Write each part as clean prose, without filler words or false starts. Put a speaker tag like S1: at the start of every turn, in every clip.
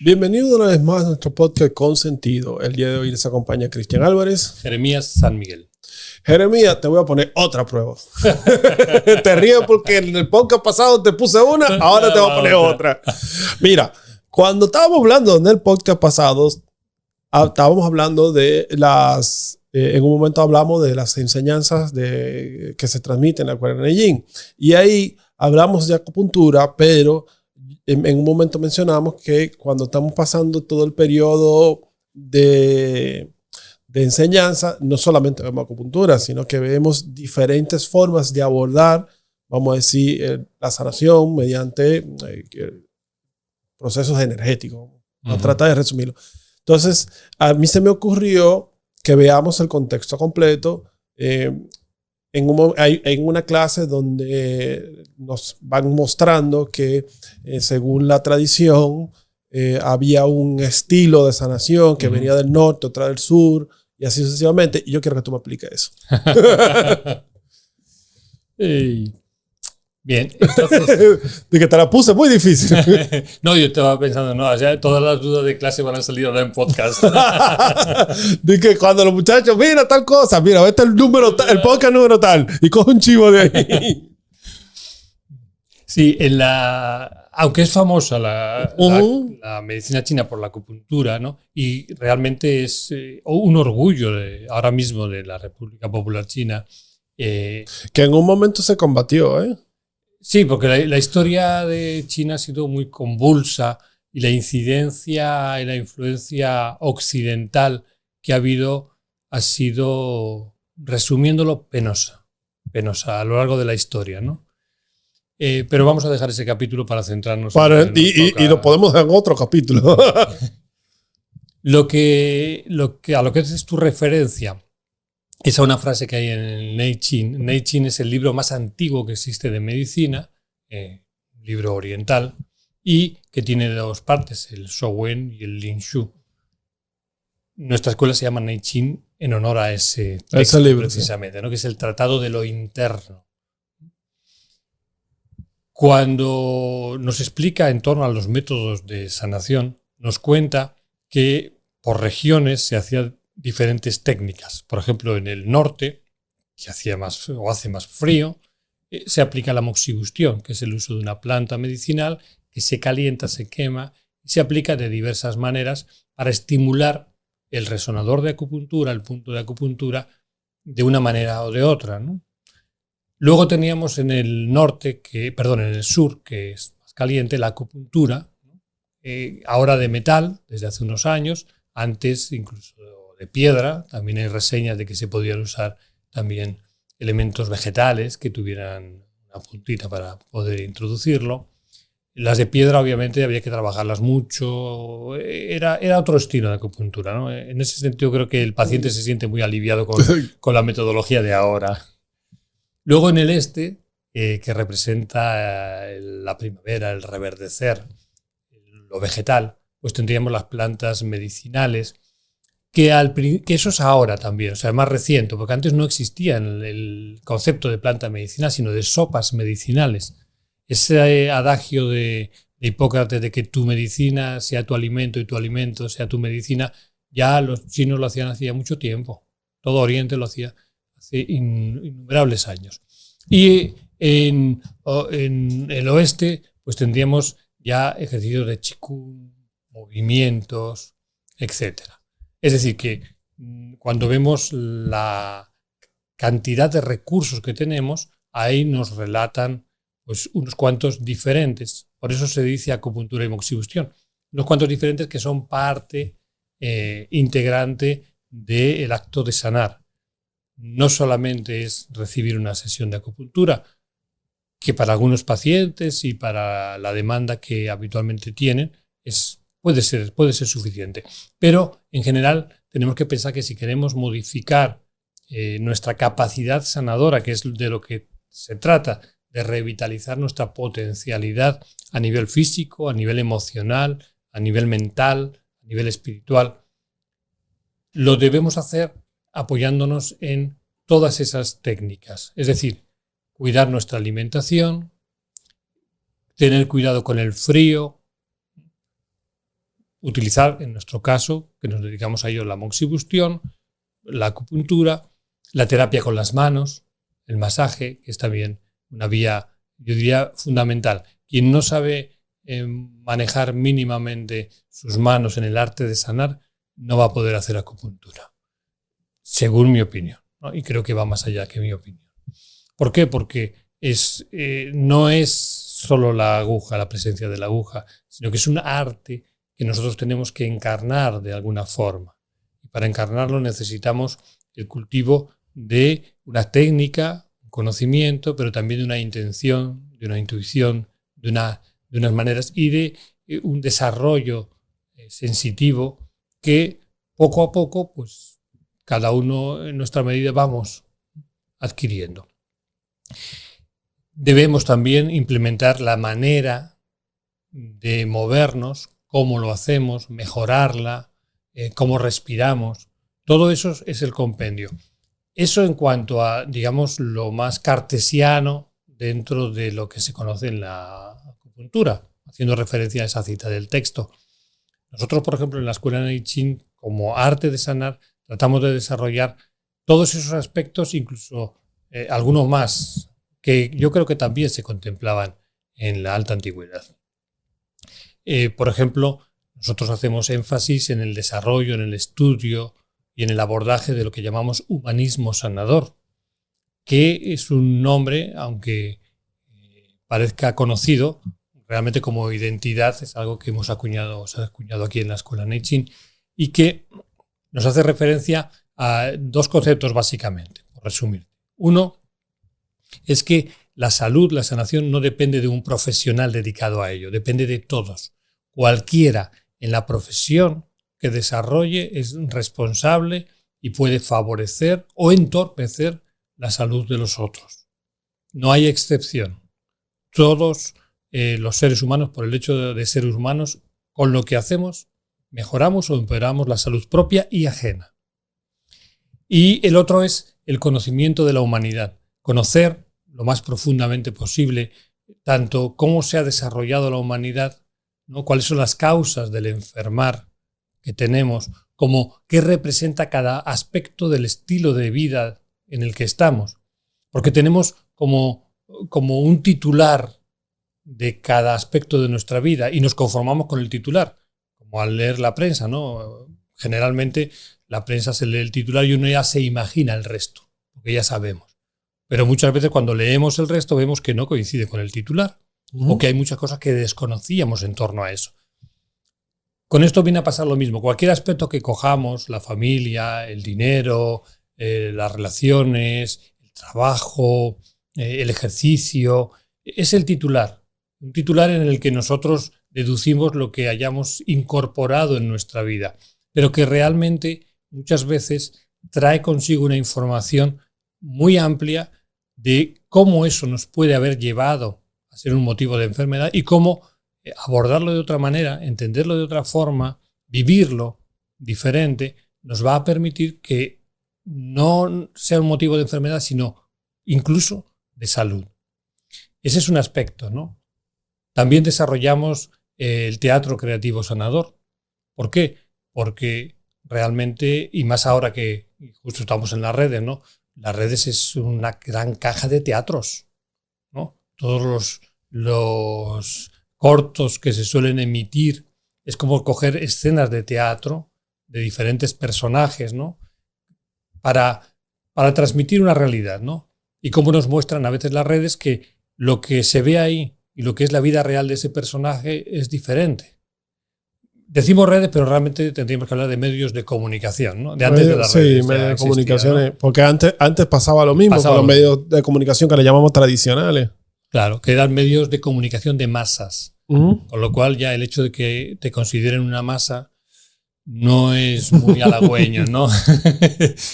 S1: Bienvenido una vez más a nuestro podcast Con Sentido. El día de hoy les acompaña Cristian Álvarez.
S2: Jeremías San Miguel.
S1: Jeremías, te voy a poner otra prueba. Te río porque en el podcast pasado te puse una, ahora te voy a poner otra. Mira, cuando estábamos hablando en el podcast pasado, estábamos hablando de las... en un momento hablamos de las enseñanzas que se transmiten en la Cuaresma Yin. Y ahí hablamos de acupuntura, pero en un momento mencionamos que cuando estamos pasando todo el periodo de enseñanza, no solamente vemos acupuntura, sino que vemos diferentes formas de abordar, vamos a decir, la sanación mediante procesos energéticos. Vamos a tratar de resumirlo. Entonces, a mí se me ocurrió que veamos el contexto completo en una clase donde nos van mostrando que según la tradición había un estilo de sanación que venía del norte, otra del sur y así sucesivamente. Y yo quiero que tú me expliques eso.
S2: Bien, entonces...
S1: De que te la puse muy difícil.
S2: No, yo estaba pensando, no, ya todas las dudas de clase van a salir ahora en podcast.
S1: De que cuando los muchachos, mira tal cosa, mira, este es el número el podcast número tal, y coge un chivo de ahí.
S2: Sí, aunque es famosa la medicina china por la acupuntura, ¿no? Y realmente es un orgullo ahora mismo de la República Popular China.
S1: Que en un momento se combatió, ¿eh?
S2: Sí, porque la historia de China ha sido muy convulsa y la incidencia y la influencia occidental que ha habido ha sido, resumiéndolo, penosa a lo largo de la historia, ¿no? Pero vamos a dejar ese capítulo para centrarnos
S1: y lo podemos dejar en otro capítulo.
S2: a lo que es tu referencia es a una frase que hay en el Nei Qin. Nei Qin es el libro más antiguo que existe de medicina, libro oriental, y que tiene dos partes, el Shouwen y el Lin Shu. Nuestra escuela se llama Nei Qin en honor a ese texto libro, precisamente, ¿no? Que es el tratado de lo interno. Cuando nos explica en torno a los métodos de sanación, nos cuenta que por regiones se hacían diferentes técnicas. Por ejemplo, en el norte, que hace más frío, se aplica la moxibustión, que es el uso de una planta medicinal que se calienta, se quema y se aplica de diversas maneras para estimular el resonador de acupuntura, el punto de acupuntura, de una manera o de otra, ¿no? Luego teníamos en el en el sur, que es más caliente, la acupuntura, ¿no? Ahora de metal, desde hace unos años, antes incluso de piedra. También hay reseñas de que se podían usar también elementos vegetales que tuvieran una puntita para poder introducirlo. Las de piedra obviamente había que trabajarlas mucho, era otro estilo de acupuntura, ¿no? En ese sentido creo que el paciente se siente muy aliviado con la metodología de ahora. Luego en el este, que representa la primavera, el reverdecer, lo vegetal, pues tendríamos las plantas medicinales, que eso es ahora también, o sea, más reciente, porque antes no existía el concepto de planta medicinal, sino de sopas medicinales. Ese adagio de Hipócrates de que tu medicina sea tu alimento y tu alimento sea tu medicina, ya los chinos lo hacían hacía mucho tiempo. Todo Oriente lo hacía hace innumerables años. Y en el oeste, pues tendríamos ya ejercicios de Qigong, movimientos, etcétera. Es decir, que cuando vemos la cantidad de recursos que tenemos, ahí nos relatan pues, unos cuantos diferentes. Por eso se dice acupuntura y moxibustión. Unos cuantos diferentes que son parte integrante del acto de sanar. No solamente es recibir una sesión de acupuntura, que para algunos pacientes y para la demanda que habitualmente tienen puede ser suficiente. Pero en general tenemos que pensar que si queremos modificar nuestra capacidad sanadora, que es de lo que se trata, de revitalizar nuestra potencialidad a nivel físico, a nivel emocional, a nivel mental, a nivel espiritual, lo debemos hacer apoyándonos en todas esas técnicas. Es decir, cuidar nuestra alimentación, tener cuidado con el frío, utilizar, en nuestro caso, que nos dedicamos a ello, la moxibustión, la acupuntura, la terapia con las manos, el masaje, que es también una vía, yo diría, fundamental. Quien no sabe manejar mínimamente sus manos en el arte de sanar, no va a poder hacer acupuntura, según mi opinión, ¿no? Y creo que va más allá que mi opinión. ¿Por qué? Porque no es solo la aguja, la presencia de la aguja, sino que es un arte que nosotros tenemos que encarnar de alguna forma. Y para encarnarlo necesitamos el cultivo de una técnica, un conocimiento, pero también de una intención, de una intuición, de unas maneras y de un desarrollo sensitivo que poco a poco, pues cada uno en nuestra medida vamos adquiriendo. Debemos también implementar la manera de movernos, cómo lo hacemos, mejorarla, cómo respiramos. Todo eso es el compendio. Eso en cuanto a, digamos, lo más cartesiano dentro de lo que se conoce en la acupuntura, haciendo referencia a esa cita del texto. Nosotros, por ejemplo, en la Escuela de I Ching, como arte de sanar, tratamos de desarrollar todos esos aspectos, incluso algunos más, que yo creo que también se contemplaban en la alta antigüedad. Por ejemplo, nosotros hacemos énfasis en el desarrollo, en el estudio y en el abordaje de lo que llamamos humanismo sanador, que es un nombre, aunque parezca conocido, realmente como identidad es algo que se ha acuñado aquí en la Escuela I Ching y que nos hace referencia a dos conceptos básicamente, por resumir. Uno es que la salud, la sanación no depende de un profesional dedicado a ello, depende de todos. Cualquiera en la profesión que desarrolle es responsable y puede favorecer o entorpecer la salud de los otros. No hay excepción. Todos los seres humanos, por el hecho de ser humanos, con lo que hacemos, mejoramos o empeoramos la salud propia y ajena. Y el otro es el conocimiento de la humanidad. Conocer lo más profundamente posible tanto cómo se ha desarrollado la humanidad, ¿no? Cuáles son las causas del enfermar que tenemos, como qué representa cada aspecto del estilo de vida en el que estamos. Porque tenemos como un titular de cada aspecto de nuestra vida y nos conformamos con el titular, como al leer la prensa, ¿no? Generalmente la prensa se lee el titular y uno ya se imagina el resto, porque ya sabemos. Pero muchas veces cuando leemos el resto vemos que no coincide con el titular, o que hay muchas cosas que desconocíamos en torno a eso. Con esto viene a pasar lo mismo. Cualquier aspecto que cojamos, la familia, el dinero, las relaciones, el trabajo, el ejercicio, es el titular. Un titular en el que nosotros deducimos lo que hayamos incorporado en nuestra vida, pero que realmente muchas veces trae consigo una información muy amplia de cómo eso nos puede haber llevado a ser un motivo de enfermedad y cómo abordarlo de otra manera, entenderlo de otra forma, vivirlo diferente, nos va a permitir que no sea un motivo de enfermedad, sino incluso de salud. Ese es un aspecto, ¿no? También desarrollamos el teatro creativo sanador. ¿Por qué? Porque realmente, y más ahora que justo estamos en las redes, ¿no? Las redes es una gran caja de teatros, ¿no? Todos los cortos que se suelen emitir es como coger escenas de teatro de diferentes personajes, ¿no? Para transmitir una realidad, ¿no? Y cómo nos muestran a veces las redes que lo que se ve ahí y lo que es la vida real de ese personaje es diferente. Decimos redes, pero realmente tendríamos que hablar de medios de comunicación, ¿no? De antes de las redes.
S1: Sí, medios de comunicación. ¿No? Porque antes pasaba lo mismo con los medios de comunicación que le llamamos tradicionales.
S2: Claro, que eran medios de comunicación de masas. Con lo cual ya el hecho de que te consideren una masa no es muy halagüeño, ¿no?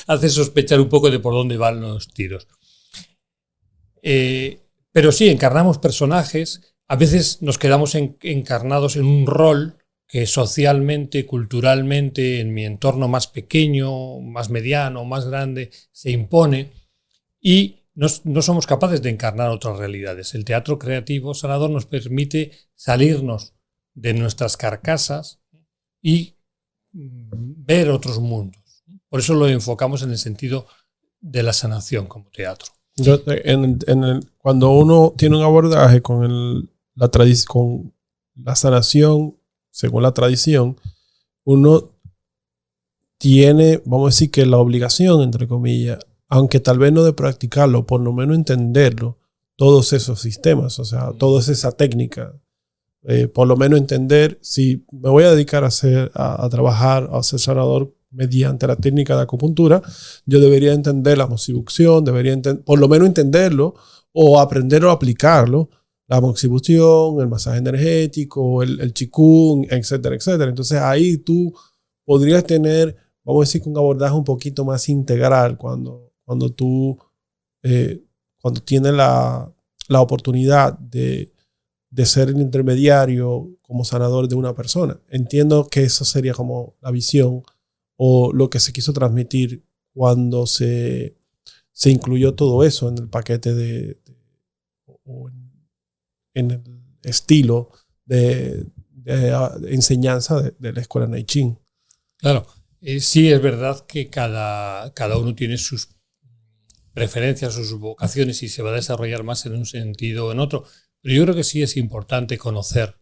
S2: Hace sospechar un poco de por dónde van los tiros. Pero sí, encarnamos personajes. A veces nos quedamos encarnados en un rol que socialmente, culturalmente, en mi entorno más pequeño, más mediano, más grande, se impone y no somos capaces de encarnar otras realidades. El teatro creativo sanador nos permite salirnos de nuestras carcasas y ver otros mundos. Por eso lo enfocamos en el sentido de la sanación como teatro.
S1: Cuando uno tiene un abordaje con la sanación, según la tradición, uno tiene, vamos a decir que la obligación, entre comillas, aunque tal vez no de practicarlo, por lo menos entenderlo, todos esos sistemas, o sea, toda esa técnica, por lo menos entender, si me voy a dedicar a trabajar, a ser sanador mediante la técnica de acupuntura, yo debería entender la moxibucción, por lo menos entenderlo o aprender o aplicarlo, la moxibucción, el masaje energético, el qigong, etcétera, etcétera. Entonces ahí tú podrías tener, vamos a decir, un abordaje un poquito más integral cuando tienes la oportunidad de ser el intermediario como sanador de una persona. Entiendo que eso sería como la visión o lo que se quiso transmitir cuando se incluyó todo eso en el paquete o en el estilo de enseñanza de la escuela Naiching.
S2: Claro, sí es verdad que cada uno tiene sus preferencias, sus vocaciones y se va a desarrollar más en un sentido o en otro. Pero yo creo que sí es importante conocer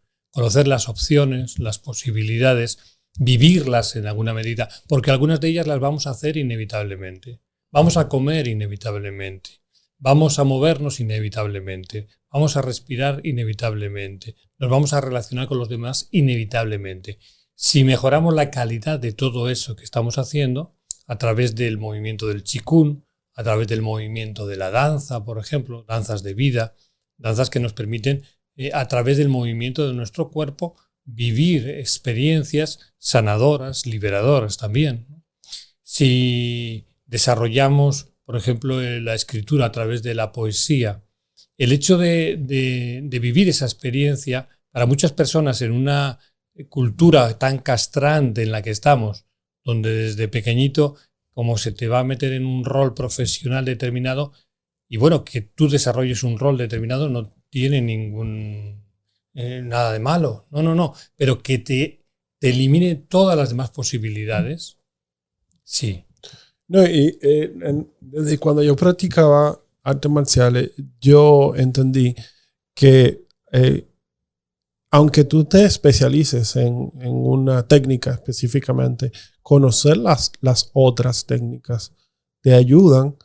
S2: las opciones, las posibilidades, vivirlas en alguna medida, porque algunas de ellas las vamos a hacer inevitablemente. Vamos a comer inevitablemente, vamos a movernos inevitablemente, vamos a respirar inevitablemente, nos vamos a relacionar con los demás inevitablemente. Si mejoramos la calidad de todo eso que estamos haciendo, a través del movimiento del qigong, a través del movimiento de la danza, por ejemplo, danzas de vida, danzas que nos permiten, a través del movimiento de nuestro cuerpo, vivir experiencias sanadoras, liberadoras también. Si desarrollamos, por ejemplo, la escritura a través de la poesía, el hecho de vivir esa experiencia, para muchas personas en una cultura tan castrante en la que estamos, donde desde pequeñito, como se te va a meter en un rol profesional determinado, y bueno, que tú desarrolles un rol determinado no tiene nada de malo, no, pero que te elimine todas las demás posibilidades, sí.
S1: No, y desde cuando yo practicaba artes marciales, yo entendí que aunque tú te especialices en una técnica específicamente, conocer las otras técnicas te ayudan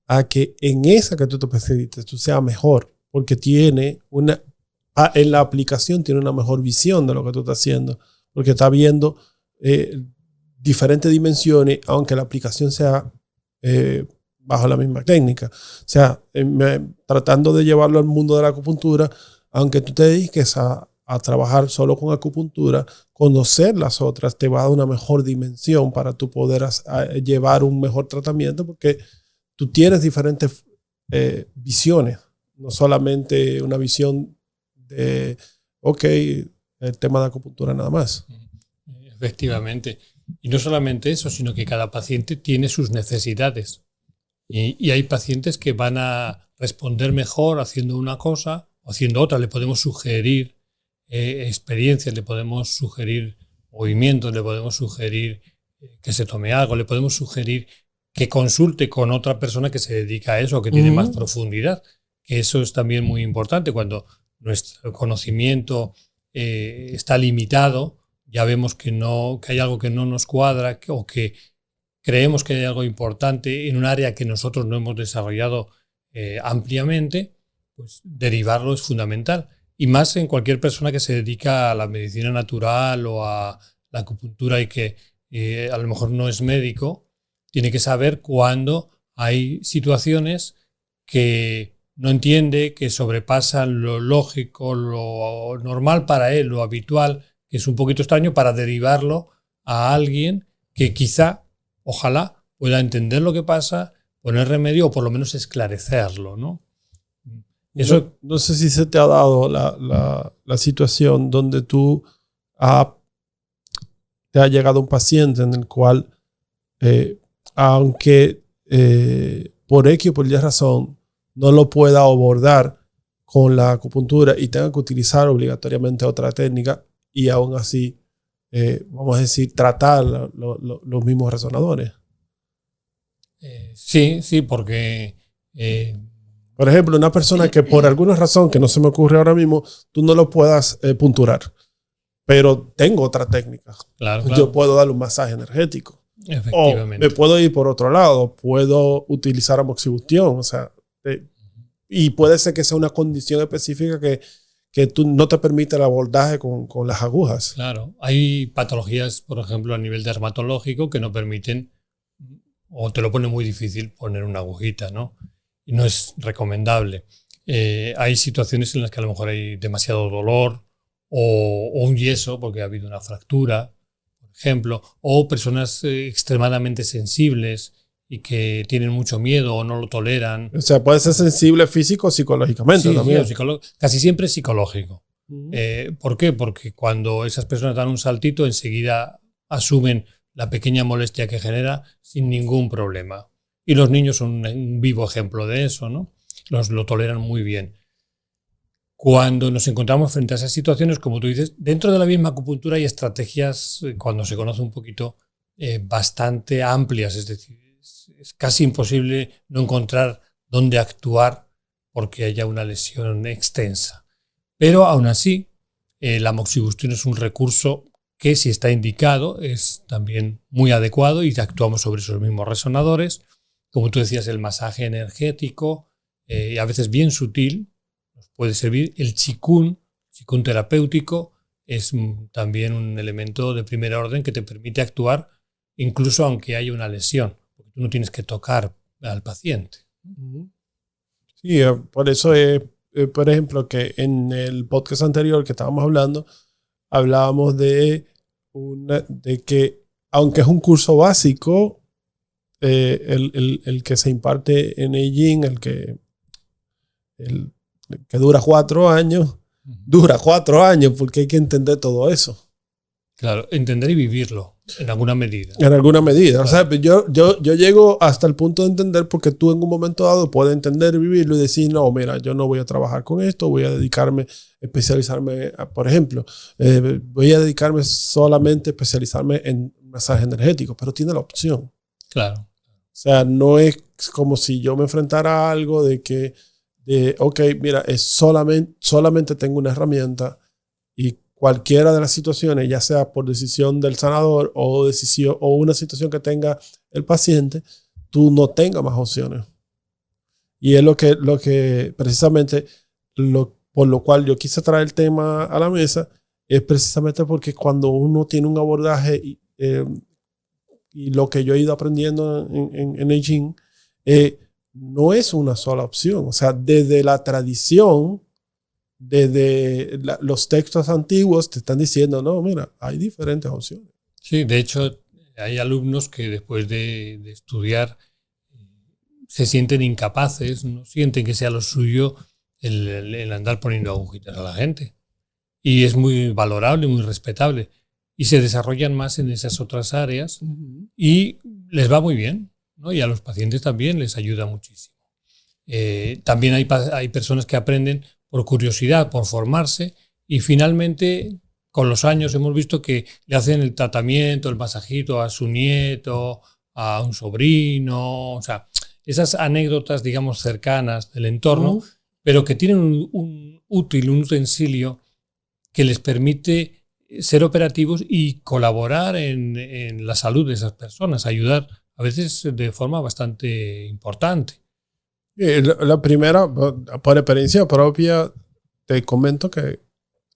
S1: a que en esa que tú te especialices tú seas mejor, porque en la aplicación tiene una mejor visión de lo que tú estás haciendo, porque está viendo diferentes dimensiones, aunque la aplicación sea bajo la misma técnica. O sea, tratando de llevarlo al mundo de la acupuntura, aunque tú te dediques a trabajar solo con acupuntura, conocer las otras te va a dar una mejor dimensión para tú poder llevar un mejor tratamiento, porque tú tienes diferentes visiones, no solamente una visión de, el tema de acupuntura nada más.
S2: Efectivamente. Y no solamente eso, sino que cada paciente tiene sus necesidades. Y hay pacientes que van a responder mejor haciendo una cosa o haciendo otra. Le podemos sugerir experiencias, le podemos sugerir movimientos, le podemos sugerir que se tome algo, le podemos sugerir que consulte con otra persona que se dedica a eso, que tiene más profundidad. Que eso es también muy importante. Cuando nuestro conocimiento está limitado, ya vemos que hay algo que no nos cuadra o que creemos que hay algo importante en un área que nosotros no hemos desarrollado ampliamente, pues derivarlo es fundamental. Y más en cualquier persona que se dedica a la medicina natural o a la acupuntura y que a lo mejor no es médico, tiene que saber cuándo hay situaciones que no entiende, que sobrepasan lo lógico, lo normal para él, lo habitual, que es un poquito extraño, para derivarlo a alguien que quizá, ojalá, pueda entender lo que pasa, poner remedio o por lo menos esclarecerlo, ¿no?
S1: Eso, no sé si se te ha dado la situación donde te ha llegado un paciente en el cual, aunque por X o por Y razón no lo pueda abordar con la acupuntura y tenga que utilizar obligatoriamente otra técnica, y aún así vamos a decir, tratar los mismos resonadores.
S2: Sí, porque...
S1: por ejemplo, una persona que por alguna razón que no se me ocurre ahora mismo, tú no lo puedas punturar, pero tengo otra técnica.
S2: Claro.
S1: Yo puedo darle un masaje energético.
S2: Efectivamente.
S1: O me puedo ir por otro lado, puedo utilizar amoxibustión, o sea, y puede ser que sea una condición específica que tú no te permite el abordaje con las agujas.
S2: Claro, hay patologías, por ejemplo, a nivel dermatológico que no permiten o te lo pone muy difícil poner una agujita, ¿no? Y no es recomendable. Hay situaciones en las que a lo mejor hay demasiado dolor o un yeso porque ha habido una fractura, por ejemplo, o personas extremadamente sensibles y que tienen mucho miedo o no lo toleran.
S1: O sea, puede ser sensible físico o psicológicamente también.
S2: Sí, casi siempre es psicológico. ¿Por qué? Porque cuando esas personas dan un saltito, enseguida asumen la pequeña molestia que genera sin ningún problema. Y los niños son un vivo ejemplo de eso, ¿no? Lo toleran muy bien. Cuando nos encontramos frente a esas situaciones, como tú dices, dentro de la misma acupuntura hay estrategias, cuando se conoce un poquito, bastante amplias. Es decir, es casi imposible no encontrar dónde actuar porque haya una lesión extensa. Pero aún así, la amoxibustión es un recurso que, si está indicado, es también muy adecuado y actuamos sobre esos mismos resonadores. Como tú decías, el masaje energético, a veces bien sutil, nos puede servir. El chikun terapéutico, es también un elemento de primer orden que te permite actuar incluso aunque haya una lesión, porque tú no tienes que tocar al paciente.
S1: Sí, por eso, por ejemplo, que en el podcast anterior que estábamos hablando, hablábamos de que, aunque es un curso básico, el que se imparte en Neijing, el que dura 4 años, dura 4 años porque hay que entender todo eso.
S2: Claro, entender y vivirlo en alguna medida.
S1: En alguna medida.
S2: Claro.
S1: O sea, yo llego hasta el punto de entender porque tú en un momento dado puedes entender y vivirlo y decir, no, mira, yo no voy a trabajar con esto, voy a especializarme, por ejemplo, voy a dedicarme solamente a especializarme en masaje energético, pero tiene la opción.
S2: Claro.
S1: O sea, no es como si yo me enfrentara a algo ok, mira, solamente tengo una herramienta y cualquiera de las situaciones, ya sea por decisión del sanador o una situación que tenga el paciente, tú no tengas más opciones. Y es lo que precisamente, por lo cual yo quise traer el tema a la mesa, es precisamente porque cuando uno tiene un abordaje y lo que yo he ido aprendiendo en Neijing, no es una sola opción. O sea, desde la tradición, desde los textos antiguos te están diciendo, no, mira, hay diferentes opciones.
S2: Sí, de hecho, hay alumnos que después de estudiar se sienten incapaces, no sienten que sea lo suyo el andar poniendo agujitas a la gente. Y es muy valorable, muy respetable. Y se desarrollan más en esas otras áreas y les va muy bien, ¿no? Y a los pacientes también les ayuda muchísimo. También hay personas que aprenden por curiosidad, por formarse, y finalmente con los años hemos visto que le hacen el tratamiento, el masajito a su nieto, a un sobrino, o sea, esas anécdotas, digamos, cercanas del entorno, pero que tienen un utensilio que les permite ser operativos y colaborar en la salud de esas personas, ayudar a veces de forma bastante importante.
S1: La primera, por experiencia propia, te comento que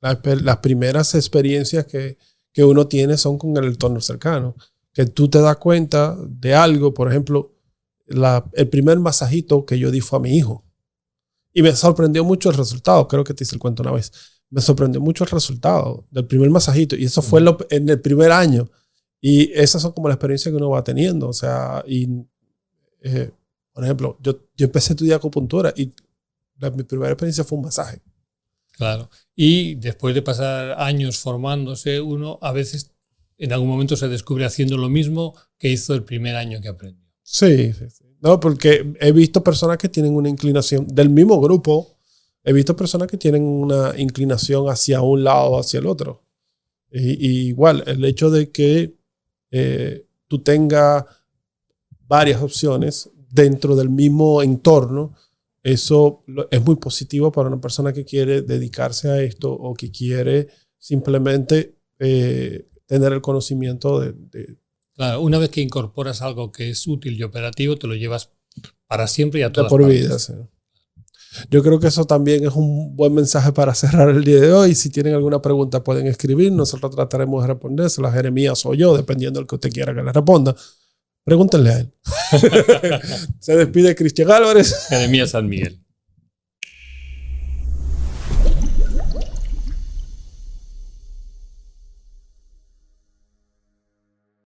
S1: las primeras experiencias que uno tiene son con el entorno cercano. Que tú te das cuenta de algo, por ejemplo, el primer masajito que yo di fue a mi hijo. Y me sorprendió mucho el resultado. Creo que te hice el cuento una vez. Me sorprendió mucho el resultado del primer masajito. Y eso fue en el primer año. Y esas son como las experiencias que uno va teniendo. O sea, por ejemplo, yo empecé a estudiar acupuntura y mi primera experiencia fue un masaje.
S2: Claro. Y después de pasar años formándose, uno a veces en algún momento se descubre haciendo lo mismo que hizo el primer año que aprendió.
S1: Sí. No, porque he visto personas que tienen una inclinación del mismo grupo. He visto personas que tienen una inclinación hacia un lado o hacia el otro. Y igual, el hecho de que tú tengas varias opciones dentro del mismo entorno, eso es muy positivo para una persona que quiere dedicarse a esto o que quiere simplemente tener el conocimiento de...
S2: Claro, una vez que incorporas algo que es útil y operativo, te lo llevas para siempre y a todas
S1: por
S2: partes.
S1: vida, sí. Yo creo que eso también es un buen mensaje para cerrar el día de hoy. Si tienen alguna pregunta pueden escribir. Nosotros trataremos de respondérselas, Jeremías o yo, dependiendo del que usted quiera que le responda. Pregúntenle a él. Se despide Cristian Álvarez.
S2: Jeremías San Miguel.